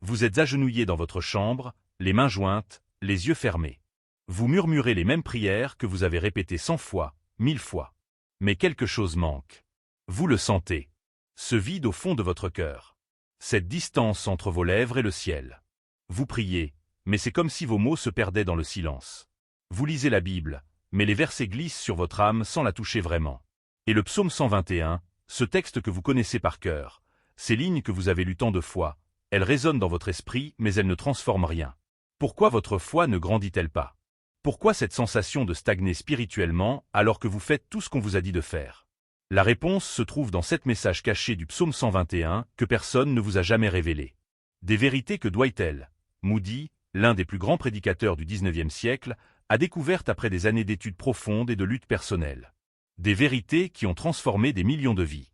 Vous êtes agenouillé dans votre chambre, les mains jointes, les yeux fermés. Vous murmurez les mêmes prières que vous avez répétées 100 fois, 1000 fois. Mais quelque chose manque. Vous le sentez. Ce vide au fond de votre cœur. Cette distance entre vos lèvres et le ciel. Vous priez, mais c'est comme si vos mots se perdaient dans le silence. Vous lisez la Bible, mais les versets glissent sur votre âme sans la toucher vraiment. Et le psaume 121, ce texte que vous connaissez par cœur, ces lignes que vous avez lues tant de fois, elles résonnent dans votre esprit, mais elles ne transforment rien. Pourquoi votre foi ne grandit-elle pas? Pourquoi cette sensation de stagner spirituellement alors que vous faites tout ce qu'on vous a dit de faire? La réponse se trouve dans 7 messages cachés du psaume 121 que personne ne vous a jamais révélés. Des vérités que Dwight L. Moody, l'un des plus grands prédicateurs du XIXe siècle, a découvertes après des années d'études profondes et de luttes personnelles. Des vérités qui ont transformé des millions de vies.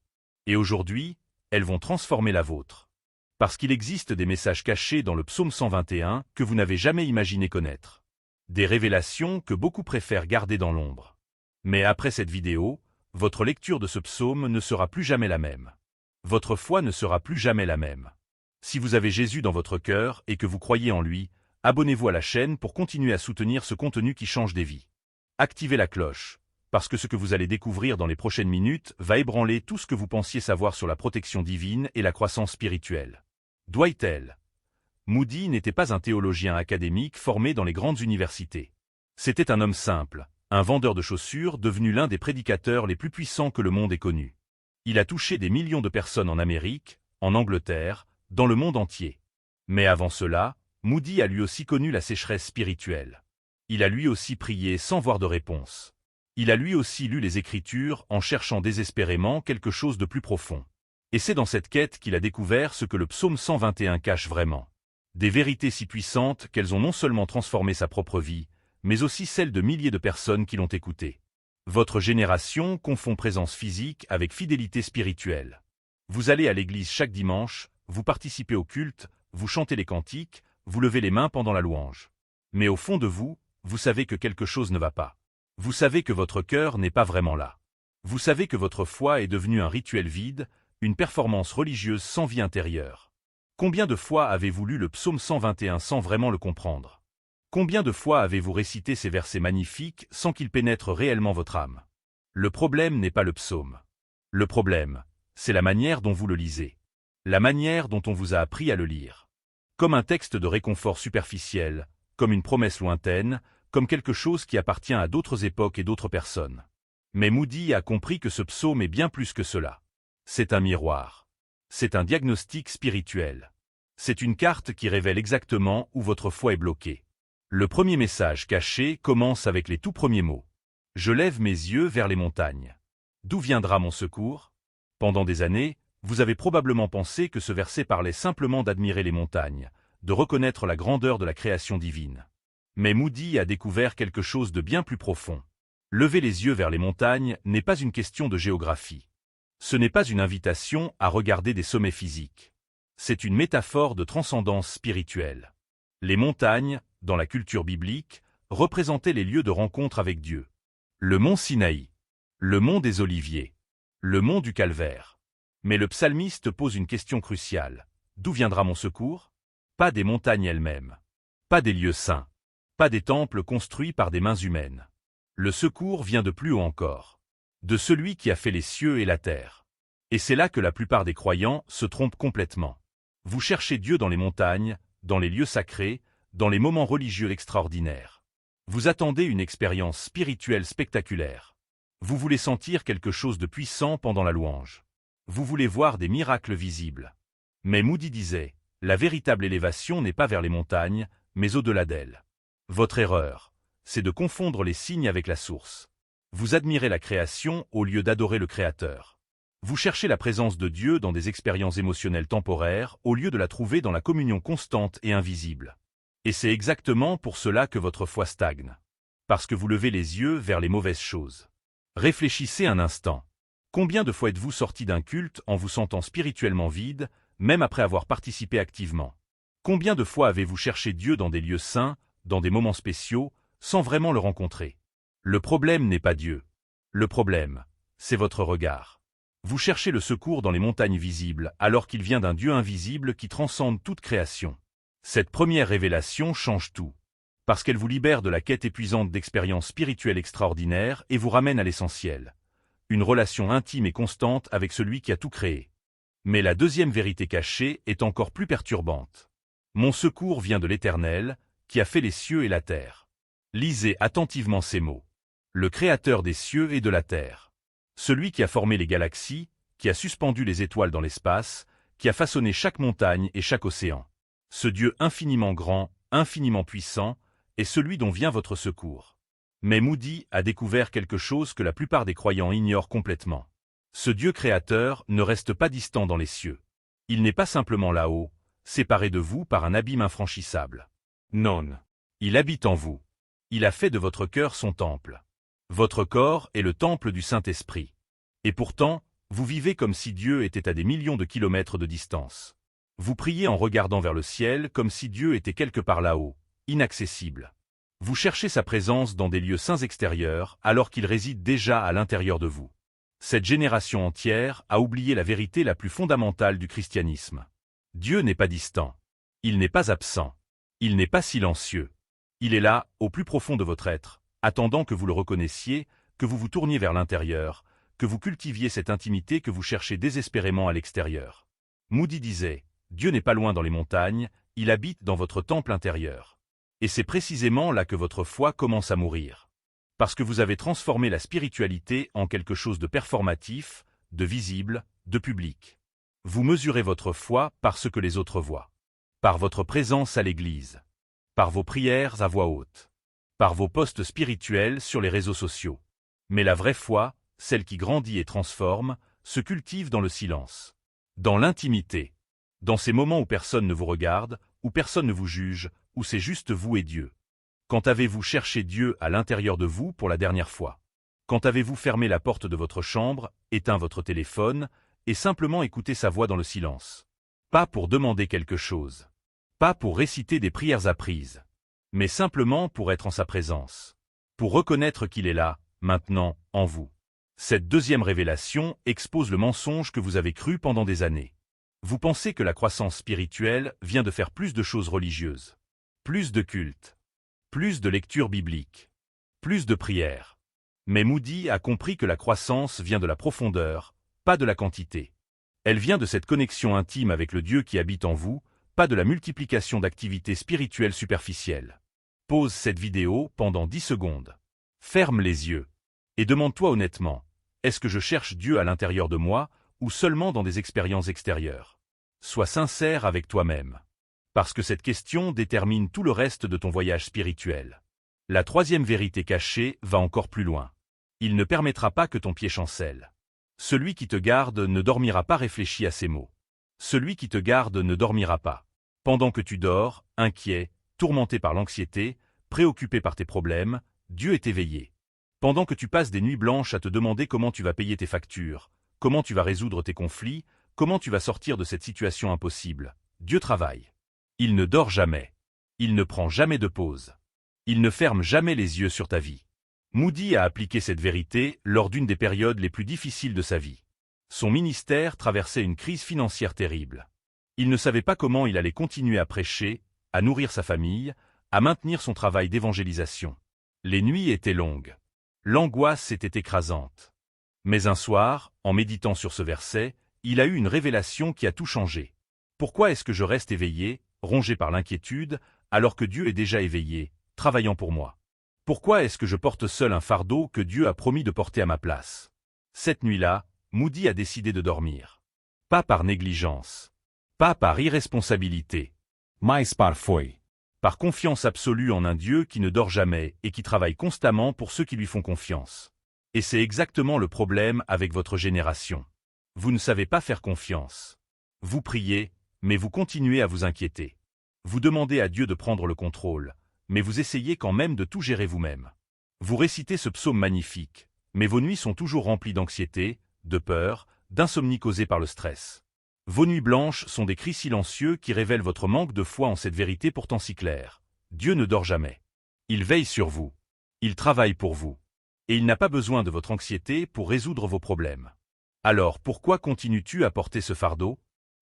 Et aujourd'hui, elles vont transformer la vôtre. Parce qu'il existe des messages cachés dans le psaume 121 que vous n'avez jamais imaginé connaître. Des révélations que beaucoup préfèrent garder dans l'ombre. Mais après cette vidéo, votre lecture de ce psaume ne sera plus jamais la même. Votre foi ne sera plus jamais la même. Si vous avez Jésus dans votre cœur et que vous croyez en lui, abonnez-vous à la chaîne pour continuer à soutenir ce contenu qui change des vies. Activez la cloche, parce que ce que vous allez découvrir dans les prochaines minutes va ébranler tout ce que vous pensiez savoir sur la protection divine et la croissance spirituelle. Dwight L. Moody n'était pas un théologien académique formé dans les grandes universités. C'était un homme simple, un vendeur de chaussures devenu l'un des prédicateurs les plus puissants que le monde ait connu. Il a touché des millions de personnes en Amérique, en Angleterre, dans le monde entier. Mais avant cela, Moody a lui aussi connu la sécheresse spirituelle. Il a lui aussi prié sans voir de réponse. Il a lui aussi lu les Écritures en cherchant désespérément quelque chose de plus profond. Et c'est dans cette quête qu'il a découvert ce que le psaume 121 cache vraiment. Des vérités si puissantes qu'elles ont non seulement transformé sa propre vie, mais aussi celle de milliers de personnes qui l'ont écouté. Votre génération confond présence physique avec fidélité spirituelle. Vous allez à l'église chaque dimanche, vous participez au culte, vous chantez les cantiques, vous levez les mains pendant la louange. Mais au fond de vous, vous savez que quelque chose ne va pas. Vous savez que votre cœur n'est pas vraiment là. Vous savez que votre foi est devenue un rituel vide, une performance religieuse sans vie intérieure. Combien de fois avez-vous lu le psaume 121 sans vraiment le comprendre? Combien de fois avez-vous récité ces versets magnifiques sans qu'ils pénètrent réellement votre âme? Le problème n'est pas le psaume. Le problème, c'est la manière dont vous le lisez. La manière dont on vous a appris à le lire. Comme un texte de réconfort superficiel, comme une promesse lointaine, comme quelque chose qui appartient à d'autres époques et d'autres personnes. Mais Moody a compris que ce psaume est bien plus que cela. C'est un miroir. C'est un diagnostic spirituel. C'est une carte qui révèle exactement où votre foi est bloquée. Le premier message caché commence avec les tout premiers mots. Je lève mes yeux vers les montagnes. D'où viendra mon secours? Pendant des années, vous avez probablement pensé que ce verset parlait simplement d'admirer les montagnes, de reconnaître la grandeur de la création divine. Mais Moody a découvert quelque chose de bien plus profond. Lever les yeux vers les montagnes n'est pas une question de géographie. Ce n'est pas une invitation à regarder des sommets physiques. C'est une métaphore de transcendance spirituelle. Les montagnes, dans la culture biblique, représentaient les lieux de rencontre avec Dieu. Le mont Sinaï, le mont des Oliviers, le mont du Calvaire. Mais le psalmiste pose une question cruciale. D'où viendra mon secours? Pas des montagnes elles-mêmes. Pas des lieux saints. Pas des temples construits par des mains humaines. Le secours vient de plus haut encore. De celui qui a fait les cieux et la terre. Et c'est là que la plupart des croyants se trompent complètement. Vous cherchez Dieu dans les montagnes, dans les lieux sacrés, dans les moments religieux extraordinaires. Vous attendez une expérience spirituelle spectaculaire. Vous voulez sentir quelque chose de puissant pendant la louange. Vous voulez voir des miracles visibles. Mais Moody disait, la véritable élévation n'est pas vers les montagnes, mais au-delà d'elles. Votre erreur, c'est de confondre les signes avec la source. Vous admirez la création au lieu d'adorer le Créateur. Vous cherchez la présence de Dieu dans des expériences émotionnelles temporaires au lieu de la trouver dans la communion constante et invisible. Et c'est exactement pour cela que votre foi stagne. Parce que vous levez les yeux vers les mauvaises choses. Réfléchissez un instant. Combien de fois êtes-vous sorti d'un culte en vous sentant spirituellement vide, même après avoir participé activement? Combien de fois avez-vous cherché Dieu dans des lieux saints, dans des moments spéciaux, sans vraiment le rencontrer? Le problème n'est pas Dieu. Le problème, c'est votre regard. Vous cherchez le secours dans les montagnes visibles, alors qu'il vient d'un Dieu invisible qui transcende toute création. Cette première révélation change tout. Parce qu'elle vous libère de la quête épuisante d'expériences spirituelles extraordinaires et vous ramène à l'essentiel. Une relation intime et constante avec celui qui a tout créé. Mais la deuxième vérité cachée est encore plus perturbante. Mon secours vient de l'Éternel, qui a fait les cieux et la terre. Lisez attentivement ces mots. Le Créateur des cieux et de la terre. Celui qui a formé les galaxies, qui a suspendu les étoiles dans l'espace, qui a façonné chaque montagne et chaque océan. Ce Dieu infiniment grand, infiniment puissant, est celui dont vient votre secours. Mais Moody a découvert quelque chose que la plupart des croyants ignorent complètement. Ce Dieu créateur ne reste pas distant dans les cieux. Il n'est pas simplement là-haut, séparé de vous par un abîme infranchissable. Non. Il habite en vous. Il a fait de votre cœur son temple. Votre corps est le temple du Saint-Esprit. Et pourtant, vous vivez comme si Dieu était à des millions de kilomètres de distance. Vous priez en regardant vers le ciel comme si Dieu était quelque part là-haut, inaccessible. Vous cherchez sa présence dans des lieux saints extérieurs alors qu'il réside déjà à l'intérieur de vous. Cette génération entière a oublié la vérité la plus fondamentale du christianisme. Dieu n'est pas distant. Il n'est pas absent. Il n'est pas silencieux. Il est là, au plus profond de votre être, attendant que vous le reconnaissiez, que vous vous tourniez vers l'intérieur, que vous cultiviez cette intimité que vous cherchez désespérément à l'extérieur. Moody disait, Dieu n'est pas loin dans les montagnes, il habite dans votre temple intérieur. Et c'est précisément là que votre foi commence à mourir. Parce que vous avez transformé la spiritualité en quelque chose de performatif, de visible, de public. Vous mesurez votre foi par ce que les autres voient. Par votre présence à l'église. Par vos prières à voix haute. Par vos posts spirituels sur les réseaux sociaux. Mais la vraie foi, celle qui grandit et transforme, se cultive dans le silence. Dans l'intimité. Dans ces moments où personne ne vous regarde, où personne ne vous juge, où c'est juste vous et Dieu. Quand avez-vous cherché Dieu à l'intérieur de vous pour la dernière fois? Quand avez-vous fermé la porte de votre chambre, éteint votre téléphone, et simplement écouté sa voix dans le silence? Pas pour demander quelque chose. Pas pour réciter des prières apprises. Mais simplement pour être en sa présence. Pour reconnaître qu'il est là, maintenant, en vous. Cette deuxième révélation expose le mensonge que vous avez cru pendant des années. Vous pensez que la croissance spirituelle vient de faire plus de choses religieuses. Plus de culte. Plus de lecture biblique. Plus de prières. Mais Moody a compris que la croissance vient de la profondeur, pas de la quantité. Elle vient de cette connexion intime avec le Dieu qui habite en vous, pas de la multiplication d'activités spirituelles superficielles. Pause cette vidéo pendant 10 secondes. Ferme les yeux. Et demande-toi honnêtement, est-ce que je cherche Dieu à l'intérieur de moi, ou seulement dans des expériences extérieures? Sois sincère avec toi-même. Parce que cette question détermine tout le reste de ton voyage spirituel. La troisième vérité cachée va encore plus loin. Il ne permettra pas que ton pied chancelle. Celui qui te garde ne dormira pas réfléchi à ces mots. Celui qui te garde ne dormira pas. Pendant que tu dors, inquiet, tourmenté par l'anxiété, préoccupé par tes problèmes, Dieu est éveillé. Pendant que tu passes des nuits blanches à te demander comment tu vas payer tes factures, comment tu vas résoudre tes conflits, comment tu vas sortir de cette situation impossible, Dieu travaille. Il ne dort jamais. Il ne prend jamais de pause. Il ne ferme jamais les yeux sur ta vie. Moody a appliqué cette vérité lors d'une des périodes les plus difficiles de sa vie. Son ministère traversait une crise financière terrible. Il ne savait pas comment il allait continuer à prêcher, à nourrir sa famille, à maintenir son travail d'évangélisation. Les nuits étaient longues. L'angoisse était écrasante. Mais un soir, en méditant sur ce verset, il a eu une révélation qui a tout changé. Pourquoi est-ce que je reste éveillé, rongé par l'inquiétude, alors que Dieu est déjà éveillé, travaillant pour moi? Pourquoi est-ce que je porte seul un fardeau que Dieu a promis de porter à ma place? Cette nuit-là, Moody a décidé de dormir. Pas par négligence. Pas par irresponsabilité. Mais par foi. Par confiance absolue en un Dieu qui ne dort jamais et qui travaille constamment pour ceux qui lui font confiance. Et c'est exactement le problème avec votre génération. Vous ne savez pas faire confiance. Vous priez, mais vous continuez à vous inquiéter. Vous demandez à Dieu de prendre le contrôle, mais vous essayez quand même de tout gérer vous-même. Vous récitez ce psaume magnifique, mais vos nuits sont toujours remplies d'anxiété, de peur, d'insomnie causée par le stress. Vos nuits blanches sont des cris silencieux qui révèlent votre manque de foi en cette vérité pourtant si claire. Dieu ne dort jamais. Il veille sur vous. Il travaille pour vous. Et il n'a pas besoin de votre anxiété pour résoudre vos problèmes. Alors pourquoi continues-tu à porter ce fardeau?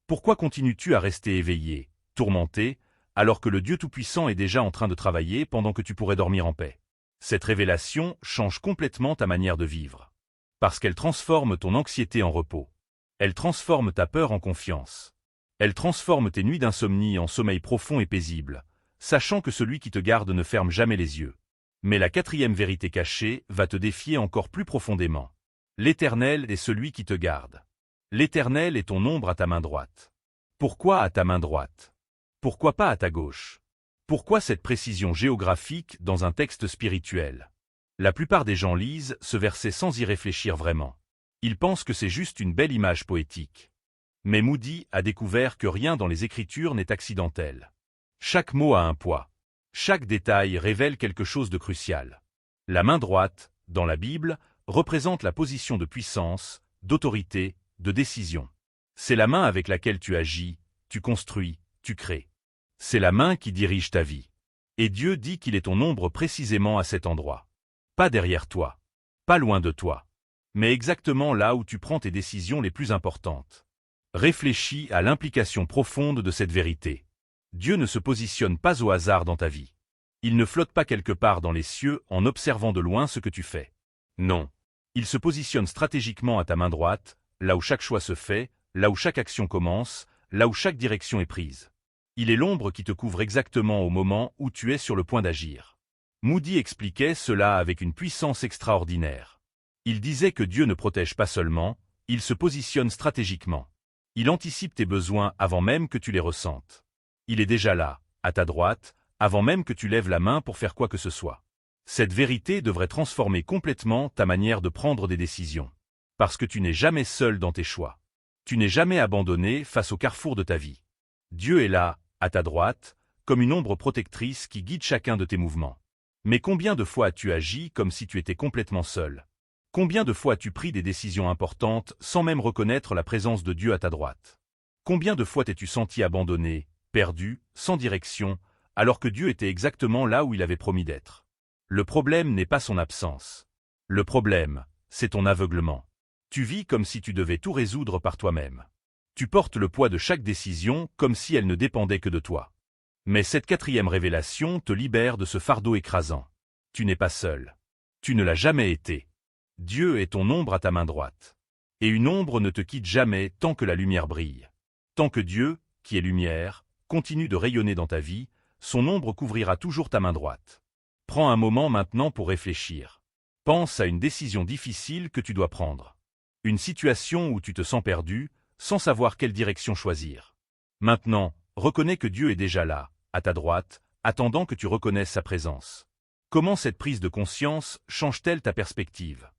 Pourquoi continues-tu à rester éveillé, tourmenté, alors que le Dieu Tout-Puissant est déjà en train de travailler pendant que tu pourrais dormir en paix? Cette révélation change complètement ta manière de vivre. Parce qu'elle transforme ton anxiété en repos. Elle transforme ta peur en confiance. Elle transforme tes nuits d'insomnie en sommeil profond et paisible, sachant que celui qui te garde ne ferme jamais les yeux. Mais la quatrième vérité cachée va te défier encore plus profondément. L'Éternel est celui qui te garde. L'Éternel est ton ombre à ta main droite. Pourquoi à ta main droite? Pourquoi pas à ta gauche? Pourquoi cette précision géographique dans un texte spirituel? La plupart des gens lisent ce verset sans y réfléchir vraiment. Ils pensent que c'est juste une belle image poétique. Mais Moody a découvert que rien dans les Écritures n'est accidentel. Chaque mot a un poids. Chaque détail révèle quelque chose de crucial. La main droite, dans la Bible, représente la position de puissance, d'autorité, de décision. C'est la main avec laquelle tu agis, tu construis, tu crées. C'est la main qui dirige ta vie. Et Dieu dit qu'il est ton ombre précisément à cet endroit. Pas derrière toi. Pas loin de toi. Mais exactement là où tu prends tes décisions les plus importantes. Réfléchis à l'implication profonde de cette vérité. Dieu ne se positionne pas au hasard dans ta vie. Il ne flotte pas quelque part dans les cieux en observant de loin ce que tu fais. Non. Il se positionne stratégiquement à ta main droite, là où chaque choix se fait, là où chaque action commence, là où chaque direction est prise. Il est l'ombre qui te couvre exactement au moment où tu es sur le point d'agir. Moody expliquait cela avec une puissance extraordinaire. Il disait que Dieu ne protège pas seulement, il se positionne stratégiquement. Il anticipe tes besoins avant même que tu les ressentes. Il est déjà là, à ta droite, avant même que tu lèves la main pour faire quoi que ce soit. Cette vérité devrait transformer complètement ta manière de prendre des décisions. Parce que tu n'es jamais seul dans tes choix. Tu n'es jamais abandonné face au carrefour de ta vie. Dieu est là, à ta droite, comme une ombre protectrice qui guide chacun de tes mouvements. Mais combien de fois as-tu agi comme si tu étais complètement seul? Combien de fois as-tu pris des décisions importantes sans même reconnaître la présence de Dieu à ta droite? Combien de fois t'es-tu senti abandonné, perdu, sans direction, alors que Dieu était exactement là où il avait promis d'être? Le problème n'est pas son absence. Le problème, c'est ton aveuglement. Tu vis comme si tu devais tout résoudre par toi-même. Tu portes le poids de chaque décision comme si elle ne dépendait que de toi. Mais cette quatrième révélation te libère de ce fardeau écrasant. Tu n'es pas seul. Tu ne l'as jamais été. Dieu est ton ombre à ta main droite. Et une ombre ne te quitte jamais tant que la lumière brille. Tant que Dieu, qui est lumière, continue de rayonner dans ta vie, son ombre couvrira toujours ta main droite. Prends un moment maintenant pour réfléchir. Pense à une décision difficile que tu dois prendre. Une situation où tu te sens perdu, sans savoir quelle direction choisir. Maintenant, reconnais que Dieu est déjà là, à ta droite, attendant que tu reconnaisses sa présence. Comment cette prise de conscience change-t-elle ta perspective?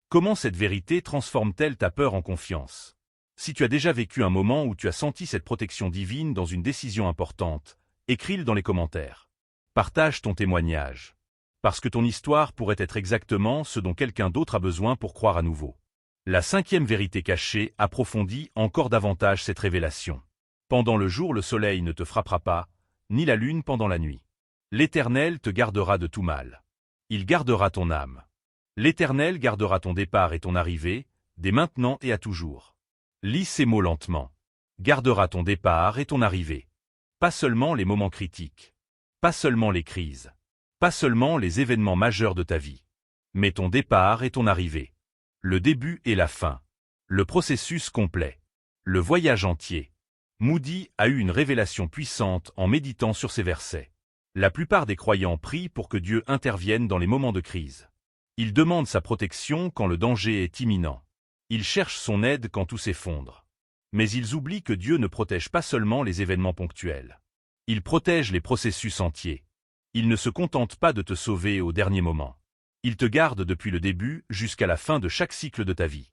Comment cette vérité transforme-t-elle ta peur en confiance? Si tu as déjà vécu un moment où tu as senti cette protection divine dans une décision importante, écris-le dans les commentaires. Partage ton témoignage. Parce que ton histoire pourrait être exactement ce dont quelqu'un d'autre a besoin pour croire à nouveau. La cinquième vérité cachée approfondit encore davantage cette révélation. Pendant le jour le soleil ne te frappera pas, ni la lune pendant la nuit. L'Éternel te gardera de tout mal. Il gardera ton âme. L'Éternel gardera ton départ et ton arrivée, dès maintenant et à toujours. Lis ces mots lentement. Gardera ton départ et ton arrivée. Pas seulement les moments critiques. Pas seulement les crises. Pas seulement les événements majeurs de ta vie. Mais ton départ et ton arrivée. Le début et la fin. Le processus complet. Le voyage entier. Moody a eu une révélation puissante en méditant sur ces versets. La plupart des croyants prient pour que Dieu intervienne dans les moments de crise. Ils demandent sa protection quand le danger est imminent. Ils cherchent son aide quand tout s'effondre. Mais ils oublient que Dieu ne protège pas seulement les événements ponctuels. Il protège les processus entiers. Il ne se contente pas de te sauver au dernier moment. Il te garde depuis le début jusqu'à la fin de chaque cycle de ta vie.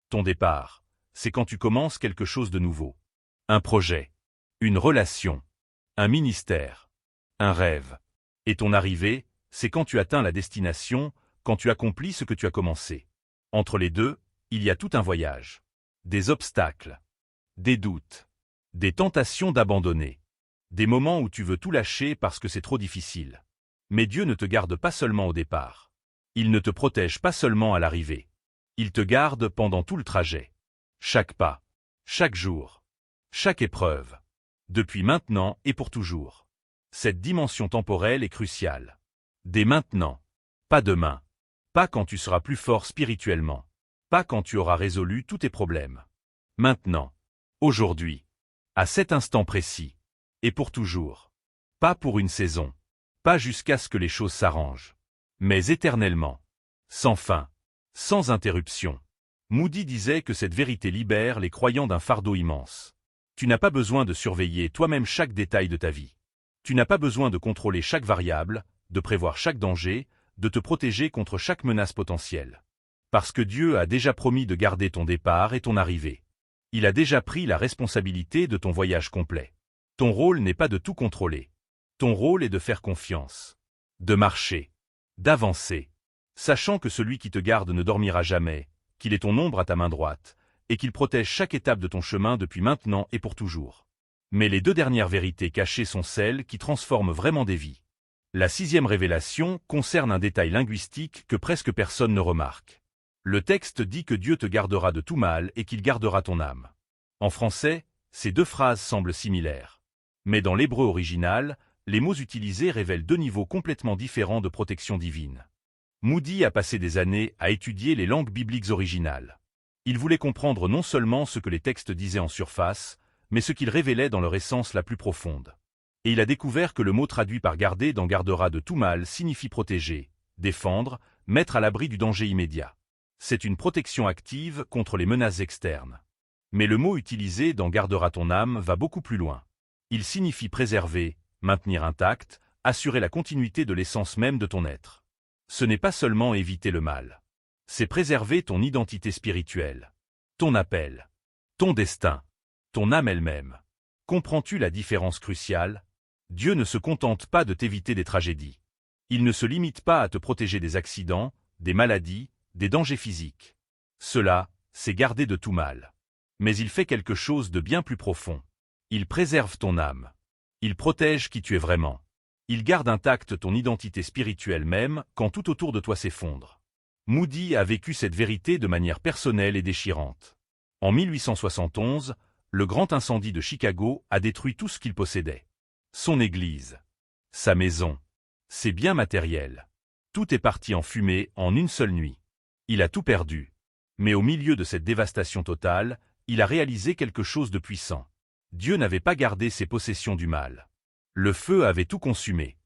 Ton départ, c'est quand tu commences quelque chose de nouveau. Un projet, une relation, un ministère, un rêve. Et ton arrivée, c'est quand tu atteins la destination, quand tu accomplis ce que tu as commencé. Entre les deux, il y a tout un voyage. Des obstacles, des doutes, des tentations d'abandonner, des moments où tu veux tout lâcher parce que c'est trop difficile. Mais Dieu ne te garde pas seulement au départ. Il ne te protège pas seulement à l'arrivée. Il te garde pendant tout le trajet. chaque pas, chaque jour, chaque épreuve, depuis maintenant et pour toujours. Cette dimension temporelle est cruciale. Dès maintenant, pas demain, pas quand tu seras plus fort spirituellement, pas quand tu auras résolu tous tes problèmes. Maintenant, aujourd'hui, à cet instant précis, et pour toujours. Pas pour une saison, pas jusqu'à ce que les choses s'arrangent, mais éternellement, sans fin, sans interruption. Moody disait que cette vérité libère les croyants d'un fardeau immense. Tu n'as pas besoin de surveiller toi-même chaque détail de ta vie. Tu n'as pas besoin de contrôler chaque variable, de prévoir chaque danger, de te protéger contre chaque menace potentielle. Parce que Dieu a déjà promis de garder ton départ et ton arrivée. Il a déjà pris la responsabilité de ton voyage complet. Ton rôle n'est pas de tout contrôler. Ton rôle est de faire confiance, de marcher, d'avancer, sachant que celui qui te garde ne dormira jamais, qu'il est ton ombre à ta main droite, et qu'il protège chaque étape de ton chemin depuis maintenant et pour toujours. Mais les deux dernières vérités cachées sont celles qui transforment vraiment des vies. La 6e révélation concerne un détail linguistique que presque personne ne remarque. Le texte dit que Dieu te gardera de tout mal et qu'il gardera ton âme. En français, ces deux phrases semblent similaires. Mais dans l'hébreu original, les mots utilisés révèlent deux niveaux complètement différents de protection divine. Moody a passé des années à étudier les langues bibliques originales. Il voulait comprendre non seulement ce que les textes disaient en surface, mais ce qu'ils révélaient dans leur essence la plus profonde. Et il a découvert que le mot traduit par garder dans gardera de tout mal signifie protéger, défendre, mettre à l'abri du danger immédiat. C'est une protection active contre les menaces externes. Mais le mot utilisé dans gardera ton âme va beaucoup plus loin. Il signifie préserver, maintenir intact, assurer la continuité de l'essence même de ton être. Ce n'est pas seulement éviter le mal. C'est préserver ton identité spirituelle, ton appel, ton destin, ton âme elle-même. Comprends-tu la différence cruciale? Dieu ne se contente pas de t'éviter des tragédies. Il ne se limite pas à te protéger des accidents, des maladies, des dangers physiques. Cela, c'est garder de tout mal. Mais il fait quelque chose de bien plus profond. Il préserve ton âme. Il protège qui tu es vraiment. Il garde intacte ton identité spirituelle même quand tout autour de toi s'effondre. Moody a vécu cette vérité de manière personnelle et déchirante. En 1871, le grand incendie de Chicago a détruit tout ce qu'il possédait. Son église, sa maison, ses biens matériels. Tout est parti en fumée en une seule nuit. Il a tout perdu. Mais au milieu de cette dévastation totale, il a réalisé quelque chose de puissant. Dieu n'avait pas gardé ses possessions du mal. Le feu avait tout consumé.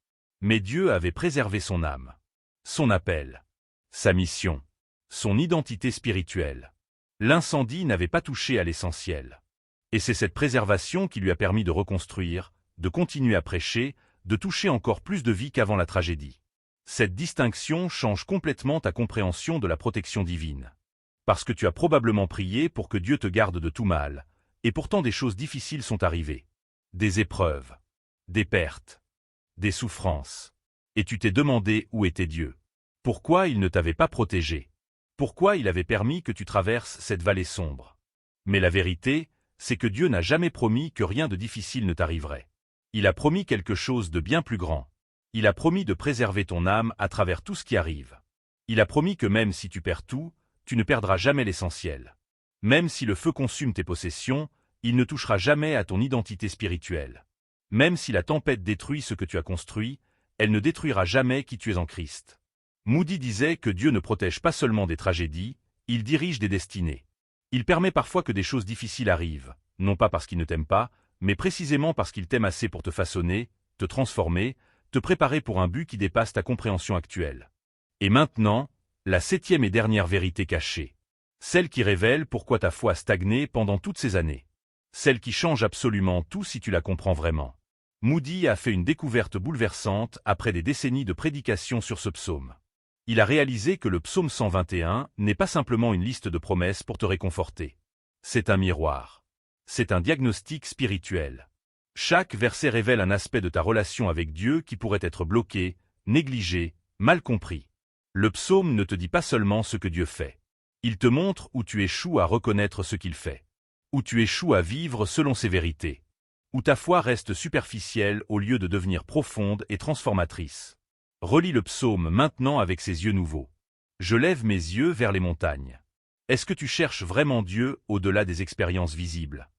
Mais Dieu avait préservé son âme, son appel, sa mission, son identité spirituelle. L'incendie n'avait pas touché à l'essentiel. Et c'est cette préservation qui lui a permis de reconstruire, de continuer à prêcher, de toucher encore plus de vie qu'avant la tragédie. Cette distinction change complètement ta compréhension de la protection divine. Parce que tu as probablement prié pour que Dieu te garde de tout mal, et pourtant des choses difficiles sont arrivées. Des épreuves, des pertes, des souffrances. Et tu t'es demandé où était Dieu. Pourquoi il ne t'avait pas protégé? Pourquoi il avait permis que tu traverses cette vallée sombre? Mais la vérité, c'est que Dieu n'a jamais promis que rien de difficile ne t'arriverait. Il a promis quelque chose de bien plus grand. Il a promis de préserver ton âme à travers tout ce qui arrive. Il a promis que même si tu perds tout, tu ne perdras jamais l'essentiel. Même si le feu consume tes possessions, il ne touchera jamais à ton identité spirituelle. Même si la tempête détruit ce que tu as construit, elle ne détruira jamais qui tu es en Christ. Moody disait que Dieu ne protège pas seulement des tragédies, il dirige des destinées. Il permet parfois que des choses difficiles arrivent, non pas parce qu'il ne t'aime pas, mais précisément parce qu'il t'aime assez pour te façonner, te transformer, te préparer pour un but qui dépasse ta compréhension actuelle. Et maintenant, la 7e et dernière vérité cachée. Celle qui révèle pourquoi ta foi a stagné pendant toutes ces années. Celle qui change absolument tout si tu la comprends vraiment. Moody a fait une découverte bouleversante après des décennies de prédication sur ce psaume. Il a réalisé que le psaume 121 n'est pas simplement une liste de promesses pour te réconforter. C'est un miroir. C'est un diagnostic spirituel. Chaque verset révèle un aspect de ta relation avec Dieu qui pourrait être bloqué, négligé, mal compris. Le psaume ne te dit pas seulement ce que Dieu fait. Il te montre où tu échoues à reconnaître ce qu'il fait. Où tu échoues à vivre selon ses vérités. Où ta foi reste superficielle au lieu de devenir profonde et transformatrice. Relis le psaume maintenant avec ses yeux nouveaux. Je lève mes yeux vers les montagnes. Est-ce que tu cherches vraiment Dieu au-delà des expériences visibles?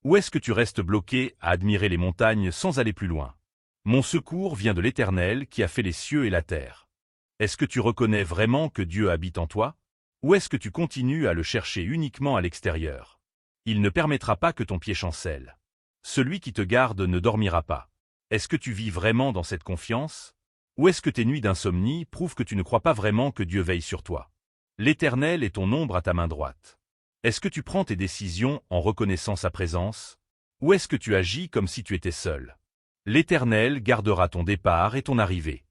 Ou est-ce que tu restes bloqué à admirer les montagnes sans aller plus loin? Mon secours vient de l'Éternel qui a fait les cieux et la terre. Est-ce que tu reconnais vraiment que Dieu habite en toi? Ou est-ce que tu continues à le chercher uniquement à l'extérieur? Il ne permettra pas que ton pied chancelle. Celui qui te garde ne dormira pas. Est-ce que tu vis vraiment dans cette confiance? Ou est-ce que tes nuits d'insomnie prouvent que tu ne crois pas vraiment que Dieu veille sur toi? L'Éternel est ton ombre à ta main droite. Est-ce que tu prends tes décisions en reconnaissant sa présence? Ou est-ce que tu agis comme si tu étais seul? L'Éternel gardera ton départ et ton arrivée.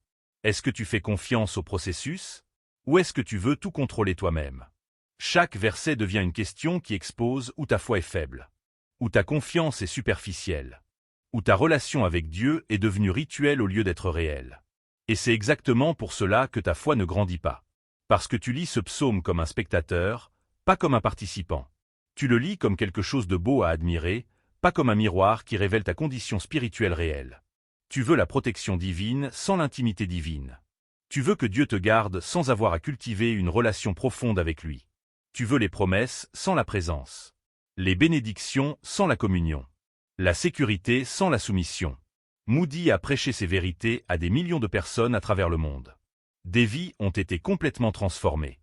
Est-ce que tu fais confiance au processus? Ou est-ce que tu veux tout contrôler toi-même? Chaque verset devient une question qui expose où ta foi est faible, où ta confiance est superficielle, où ta relation avec Dieu est devenue rituelle au lieu d'être réelle. Et c'est exactement pour cela que ta foi ne grandit pas. Parce que tu lis ce psaume comme un spectateur, pas comme un participant. Tu le lis comme quelque chose de beau à admirer, pas comme un miroir qui révèle ta condition spirituelle réelle. Tu veux la protection divine sans l'intimité divine. Tu veux que Dieu te garde sans avoir à cultiver une relation profonde avec lui. Tu veux les promesses sans la présence. Les bénédictions sans la communion. La sécurité sans la soumission. Moody a prêché ces vérités à des millions de personnes à travers le monde. Des vies ont été complètement transformées.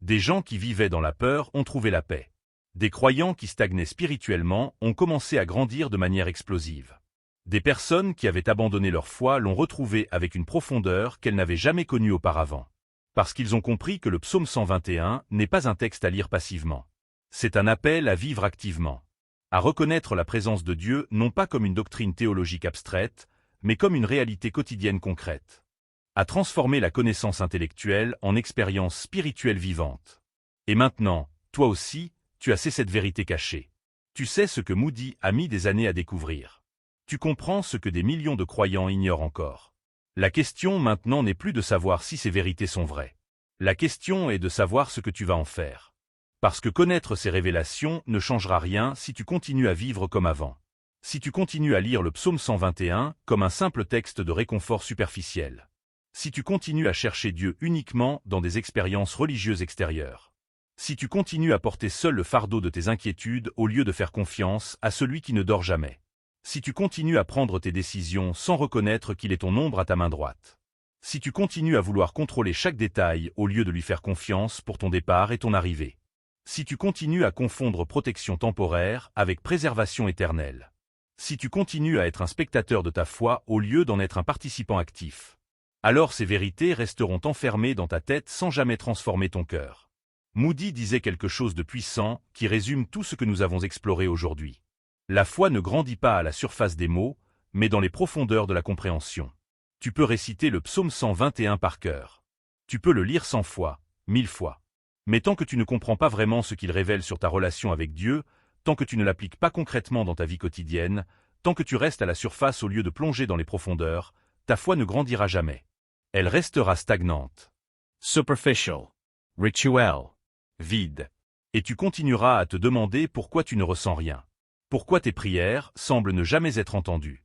Des gens qui vivaient dans la peur ont trouvé la paix. Des croyants qui stagnaient spirituellement ont commencé à grandir de manière explosive. Des personnes qui avaient abandonné leur foi l'ont retrouvée avec une profondeur qu'elles n'avaient jamais connue auparavant. Parce qu'ils ont compris que le psaume 121 n'est pas un texte à lire passivement. C'est un appel à vivre activement. À reconnaître la présence de Dieu non pas comme une doctrine théologique abstraite, mais comme une réalité quotidienne concrète. À transformer la connaissance intellectuelle en expérience spirituelle vivante. Et maintenant, toi aussi, tu as cette vérité cachée. Tu sais ce que Moody a mis des années à découvrir. Tu comprends ce que des millions de croyants ignorent encore. La question maintenant n'est plus de savoir si ces vérités sont vraies. La question est de savoir ce que tu vas en faire. Parce que connaître ces révélations ne changera rien si tu continues à vivre comme avant. Si tu continues à lire le psaume 121 comme un simple texte de réconfort superficiel. Si tu continues à chercher Dieu uniquement dans des expériences religieuses extérieures. Si tu continues à porter seul le fardeau de tes inquiétudes au lieu de faire confiance à celui qui ne dort jamais. Si tu continues à prendre tes décisions sans reconnaître qu'il est ton ombre à ta main droite. Si tu continues à vouloir contrôler chaque détail au lieu de lui faire confiance pour ton départ et ton arrivée. Si tu continues à confondre protection temporaire avec préservation éternelle. Si tu continues à être un spectateur de ta foi au lieu d'en être un participant actif. Alors ces vérités resteront enfermées dans ta tête sans jamais transformer ton cœur. Moody disait quelque chose de puissant qui résume tout ce que nous avons exploré aujourd'hui. La foi ne grandit pas à la surface des mots, mais dans les profondeurs de la compréhension. Tu peux réciter le psaume 121 par cœur. Tu peux le lire 100 fois, 1000 fois. Mais tant que tu ne comprends pas vraiment ce qu'il révèle sur ta relation avec Dieu, tant que tu ne l'appliques pas concrètement dans ta vie quotidienne, tant que tu restes à la surface au lieu de plonger dans les profondeurs, ta foi ne grandira jamais. Elle restera stagnante. Superficial. Rituel. Vide. Et tu continueras à te demander pourquoi tu ne ressens rien. Pourquoi tes prières semblent ne jamais être entendues.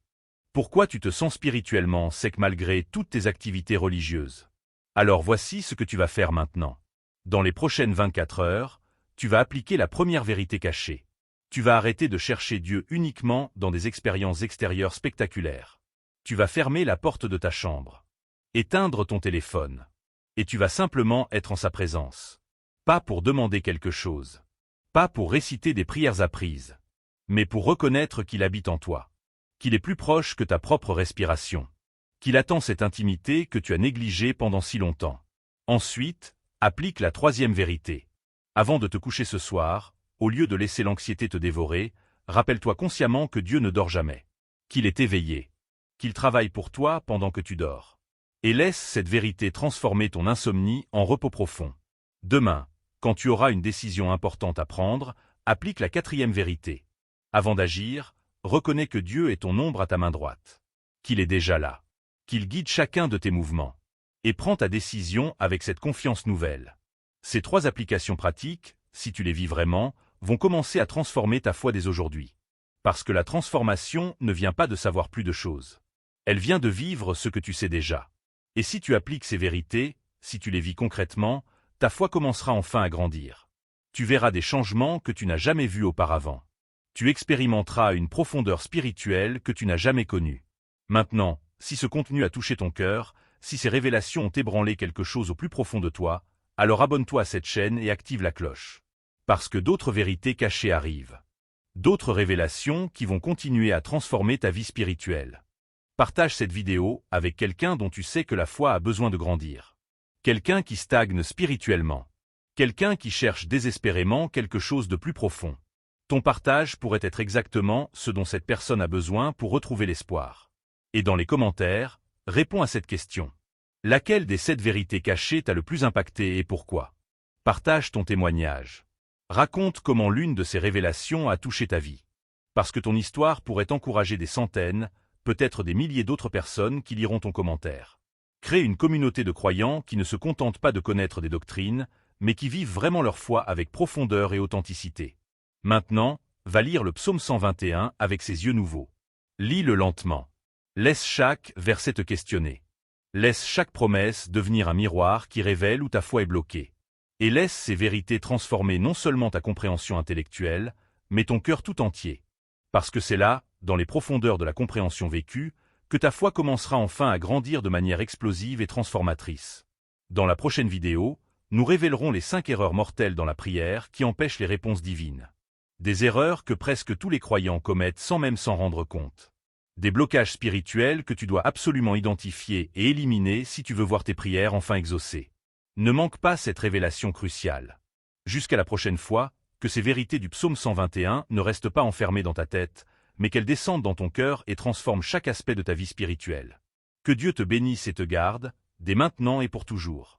Pourquoi tu te sens spirituellement sec malgré toutes tes activités religieuses. Alors voici ce que tu vas faire maintenant. Dans les prochaines 24 heures, tu vas appliquer la première vérité cachée. Tu vas arrêter de chercher Dieu uniquement dans des expériences extérieures spectaculaires. Tu vas fermer la porte de ta chambre. Éteindre ton téléphone. Et tu vas simplement être en sa présence. Pas pour demander quelque chose. Pas pour réciter des prières apprises. Mais pour reconnaître qu'il habite en toi. Qu'il est plus proche que ta propre respiration. Qu'il attend cette intimité que tu as négligée pendant si longtemps. Ensuite, applique la troisième vérité. Avant de te coucher ce soir, au lieu de laisser l'anxiété te dévorer, rappelle-toi consciemment que Dieu ne dort jamais. Qu'il est éveillé. Qu'il travaille pour toi pendant que tu dors. Et laisse cette vérité transformer ton insomnie en repos profond. Demain, quand tu auras une décision importante à prendre, applique la quatrième vérité. Avant d'agir, reconnais que Dieu est ton ombre à ta main droite. Qu'il est déjà là. Qu'il guide chacun de tes mouvements. Et prends ta décision avec cette confiance nouvelle. Ces 3 applications pratiques, si tu les vis vraiment, vont commencer à transformer ta foi dès aujourd'hui. Parce que la transformation ne vient pas de savoir plus de choses. Elle vient de vivre ce que tu sais déjà. Et si tu appliques ces vérités, si tu les vis concrètement, ta foi commencera enfin à grandir. Tu verras des changements que tu n'as jamais vus auparavant. Tu expérimenteras une profondeur spirituelle que tu n'as jamais connue. Maintenant, si ce contenu a touché ton cœur, si ces révélations ont ébranlé quelque chose au plus profond de toi, alors abonne-toi à cette chaîne et active la cloche. Parce que d'autres vérités cachées arrivent. D'autres révélations qui vont continuer à transformer ta vie spirituelle. Partage cette vidéo avec quelqu'un dont tu sais que la foi a besoin de grandir. Quelqu'un qui stagne spirituellement. Quelqu'un qui cherche désespérément quelque chose de plus profond. Ton partage pourrait être exactement ce dont cette personne a besoin pour retrouver l'espoir. Et dans les commentaires, réponds à cette question. Laquelle des 7 vérités cachées t'a le plus impacté et pourquoi? Partage ton témoignage. Raconte comment l'une de ces révélations a touché ta vie. Parce que ton histoire pourrait encourager des centaines, peut-être des milliers d'autres personnes qui liront ton commentaire. Crée une communauté de croyants qui ne se contentent pas de connaître des doctrines, mais qui vivent vraiment leur foi avec profondeur et authenticité. Maintenant, va lire le psaume 121 avec ses yeux nouveaux. Lis-le lentement. Laisse chaque verset te questionner. Laisse chaque promesse devenir un miroir qui révèle où ta foi est bloquée. Et laisse ces vérités transformer non seulement ta compréhension intellectuelle, mais ton cœur tout entier. Parce que c'est là, dans les profondeurs de la compréhension vécue, que ta foi commencera enfin à grandir de manière explosive et transformatrice. Dans la prochaine vidéo, nous révélerons les 5 erreurs mortelles dans la prière qui empêchent les réponses divines. Des erreurs que presque tous les croyants commettent sans même s'en rendre compte. Des blocages spirituels que tu dois absolument identifier et éliminer si tu veux voir tes prières enfin exaucées. Ne manque pas cette révélation cruciale. Jusqu'à la prochaine fois, que ces vérités du psaume 121 ne restent pas enfermées dans ta tête, mais qu'elles descendent dans ton cœur et transforment chaque aspect de ta vie spirituelle. Que Dieu te bénisse et te garde, dès maintenant et pour toujours.